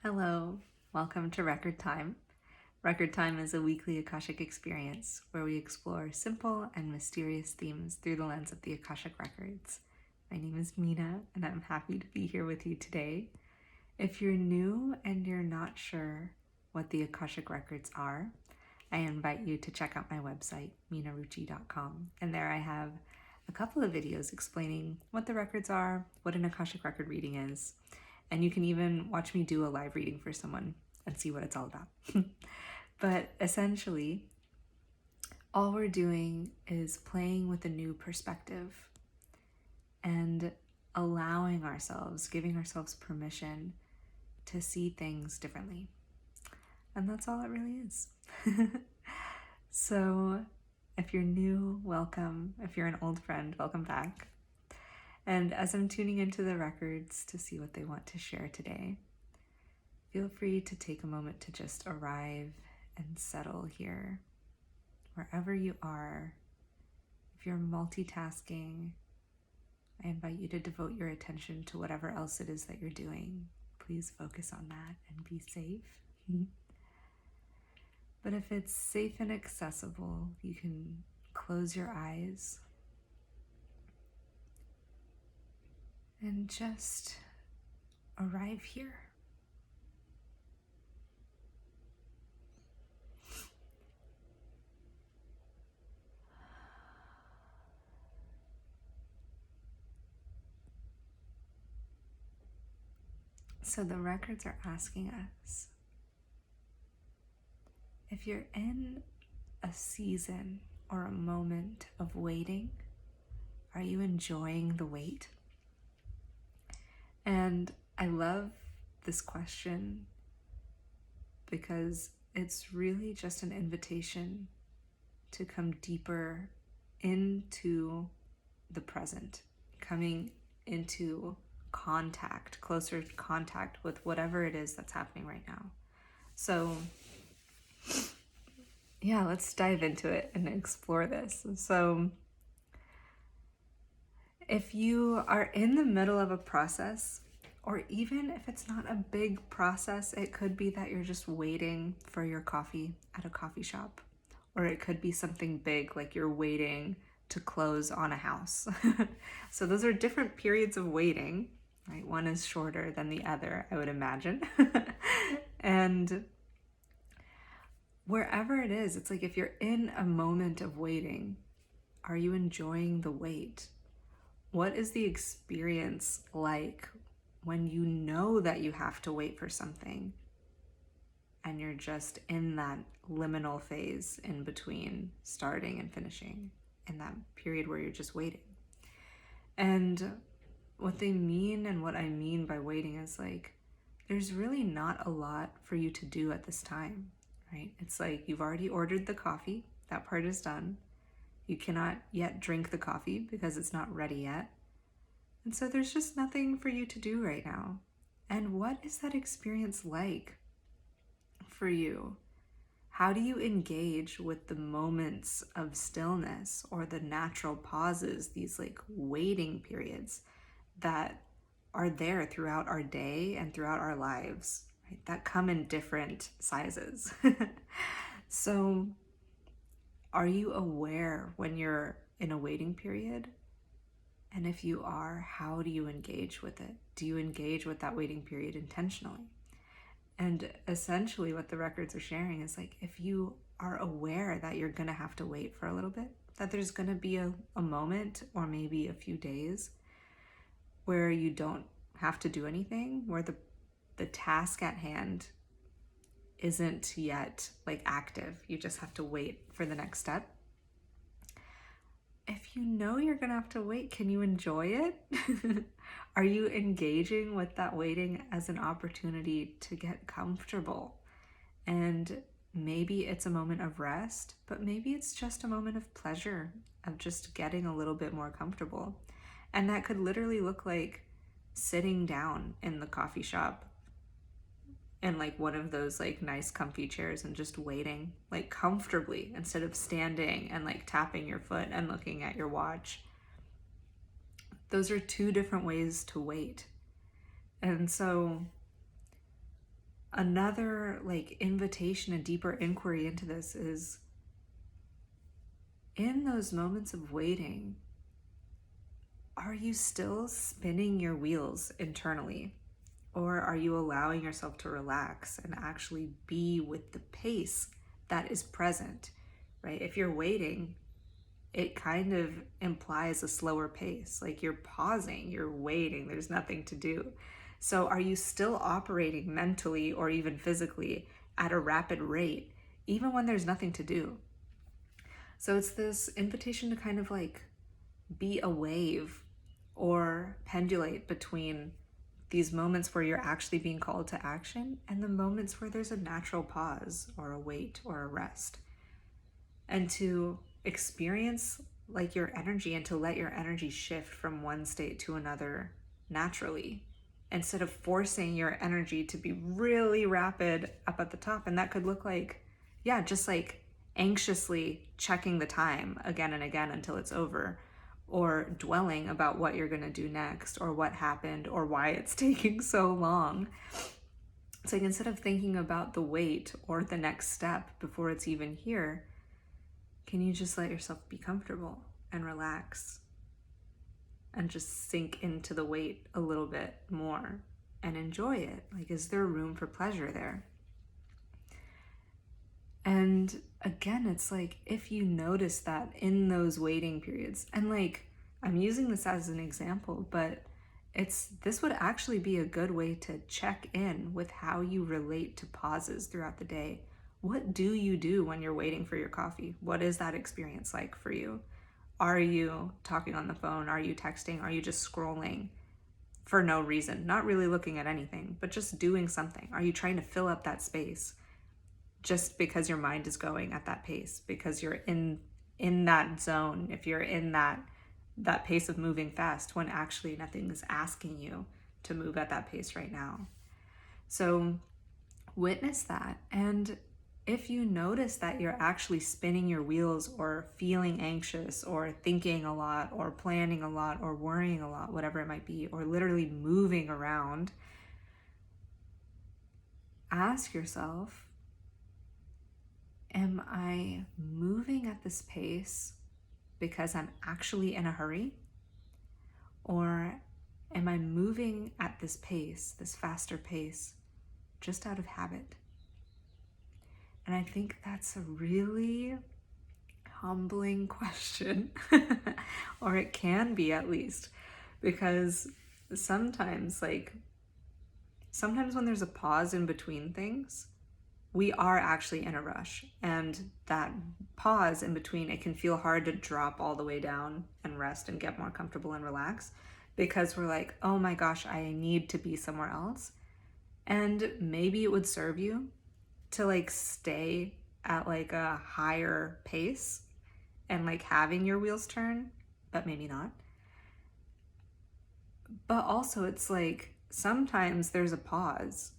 Hello, welcome to Record Time. Record Time is a weekly Akashic experience where we explore simple and mysterious themes through the lens of the Akashic Records. My name is Mina, and I'm happy to be here with you today. If you're new and you're not sure what the Akashic Records are, I invite you to check out my website, minaruchi.com, and there I have a couple of videos explaining what the records are, what an Akashic Record reading is, and you can even watch me do a live reading for someone and see what it's all about. But essentially, all we're doing is playing with a new perspective and allowing ourselves, giving ourselves permission to see things differently. And that's all it really is. So if you're new, welcome. If you're an old friend, welcome back. And as I'm tuning into the records to see what they want to share today, feel free to take a moment to just arrive and settle here. Wherever you are, if you're multitasking, I invite you to devote your attention to whatever else it is that you're doing. Please focus on that and be safe. But if it's safe and accessible, you can close your eyes and just arrive here. So the records are asking us, if you're in a season or a moment of waiting, are you enjoying the wait? And I love this question because it's really just an invitation to come deeper into the present, coming into contact, closer contact with whatever it is that's happening right now. So yeah, let's dive into it and explore this. So if you are in the middle of a process, or even if it's not a big process, it could be that you're just waiting for your coffee at a coffee shop, or it could be something big like you're waiting to close on a house. So those are different periods of waiting, right? One is shorter than the other, I would imagine. And wherever it is, it's like if you're in a moment of waiting, are you enjoying the wait? What is the experience like when you know that you have to wait for something and you're just in that liminal phase in between starting and finishing, in that period where you're just waiting? And what they mean and what I mean by waiting is like, there's really not a lot for you to do at this time, right? It's like you've already ordered the coffee, that part is done. You cannot yet drink the coffee because it's not ready yet. And so there's just nothing for you to do right now. And what is that experience like for you? How do you engage with the moments of stillness or the natural pauses, these like waiting periods that are there throughout our day and throughout our lives, right? That come in different sizes. So are you aware when you're in a waiting period? And if you are, how do you engage with it? Do you engage with that waiting period intentionally? And essentially what the records are sharing is like, if you are aware that you're gonna have to wait for a little bit, that there's gonna be a moment or maybe a few days where you don't have to do anything, where the task at hand isn't yet like active, you just have to wait for the next step. If you know you're gonna have to wait, can you enjoy it? Are you engaging with that waiting as an opportunity to get comfortable? And maybe it's a moment of rest, but maybe it's just a moment of pleasure, of just getting a little bit more comfortable. And that could literally look like sitting down in the coffee shop in like one of those like nice comfy chairs and just waiting like comfortably instead of standing and like tapping your foot and looking at your watch. Those are two different ways to wait. And so Another like invitation, a deeper inquiry into this is, in those moments of waiting, are you still spinning your wheels internally? Or are you allowing yourself to relax and actually be with the pace that is present, right? If you're waiting, it kind of implies a slower pace. Like you're pausing, you're waiting, there's nothing to do. So are you still operating mentally or even physically at a rapid rate, even when there's nothing to do? So it's this invitation to kind of like be a wave or pendulate between these moments where you're actually being called to action and the moments where there's a natural pause or a wait or a rest. And to experience like your energy and to let your energy shift from one state to another naturally, instead of forcing your energy to be really rapid up at the top. And that could look like, yeah, just like anxiously checking the time again and again until it's over, or dwelling about what you're going to do next or what happened or why it's taking so long. It's like, instead of thinking about the wait or the next step before it's even here, can you just let yourself be comfortable and relax and just sink into the wait a little bit more and enjoy it? Like, is there room for pleasure there? And again, it's like, if you notice that in those waiting periods, and like, I'm using this as an example, but this would actually be a good way to check in with how you relate to pauses throughout the day. What do you do when you're waiting for your coffee? What is that experience like for you? Are you talking on the phone? Are you texting? Are you just scrolling for no reason? Not really looking at anything, but just doing something. Are you trying to fill up that space just because your mind is going at that pace, because you're in that zone, if you're in that pace of moving fast, when actually nothing is asking you to move at that pace right now? So witness that. And if you notice that you're actually spinning your wheels or feeling anxious or thinking a lot or planning a lot or worrying a lot, whatever it might be, or literally moving around, ask yourself, am I moving at this pace because I'm actually in a hurry? Or am I moving at this pace, this faster pace, just out of habit? And I think that's a really humbling question, or it can be at least, because sometimes when there's a pause in between things, we are actually in a rush. And that pause in between, it can feel hard to drop all the way down and rest and get more comfortable and relax, because we're like, oh my gosh, I need to be somewhere else. And maybe it would serve you to like stay at like a higher pace and like having your wheels turn, but maybe not. But also it's like, sometimes there's a pause,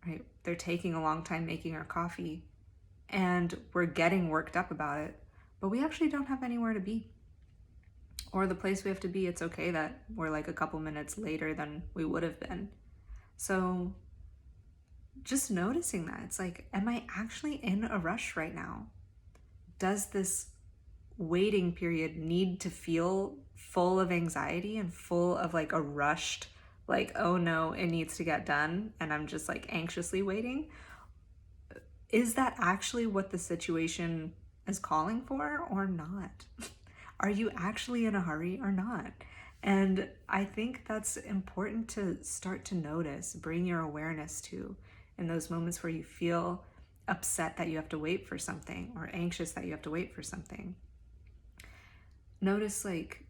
right? They're taking a long time making our coffee and we're getting worked up about it, but we actually don't have anywhere to be. Or the place we have to be, it's okay that we're like a couple minutes later than we would have been. So just noticing that, it's like, am I actually in a rush right now? Does this waiting period need to feel full of anxiety and full of like a rushed, like, oh no, it needs to get done and I'm just like anxiously waiting? Is that actually what the situation is calling for or not? Are you actually in a hurry or not? And I think that's important to start to notice, bring your awareness to, in those moments where you feel upset that you have to wait for something or anxious that you have to wait for something. Notice like,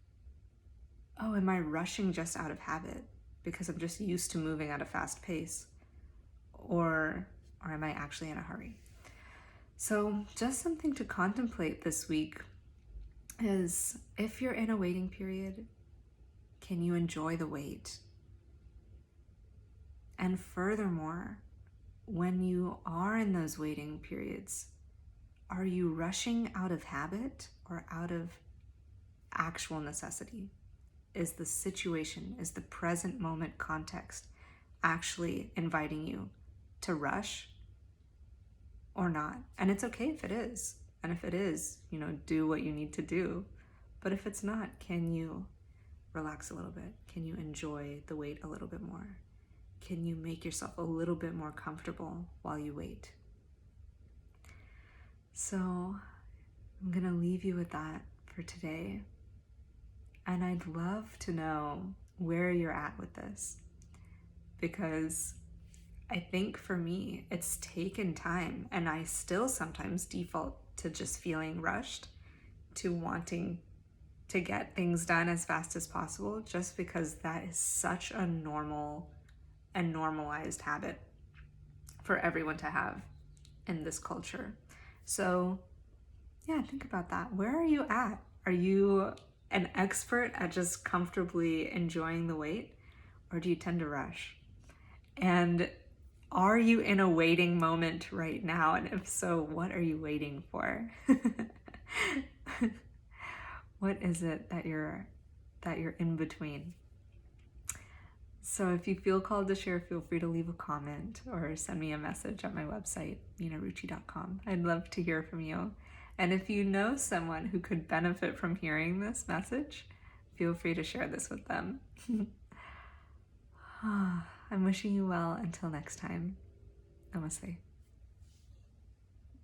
oh, am I rushing just out of habit because I'm just used to moving at a fast pace? Or am I actually in a hurry? So just something to contemplate this week is, if you're in a waiting period, can you enjoy the wait? And furthermore, when you are in those waiting periods, are you rushing out of habit or out of actual necessity? Is the situation, is the present moment context actually inviting you to rush or not. And it's okay if it is. And if it is, do what you need to do. But if it's not, can you relax a little bit? Can you enjoy the wait a little bit more? Can you make yourself a little bit more comfortable while you wait? So I'm gonna leave you with that for today. And I'd love to know where you're at with this, because I think for me, it's taken time, and I still sometimes default to just feeling rushed, to wanting to get things done as fast as possible, just because that is such a normal and normalized habit for everyone to have in this culture. So yeah, think about that. Where are you at? Are you an expert at just comfortably enjoying the wait, or do you tend to rush? And are you in a waiting moment right now? And if so, what are you waiting for? What is it that you're in between? So if you feel called to share, feel free to leave a comment or send me a message at my website, minaruchi.com. I'd love to hear from you. And if you know someone who could benefit from hearing this message, feel free to share this with them. I'm wishing you well until next time. Namaste.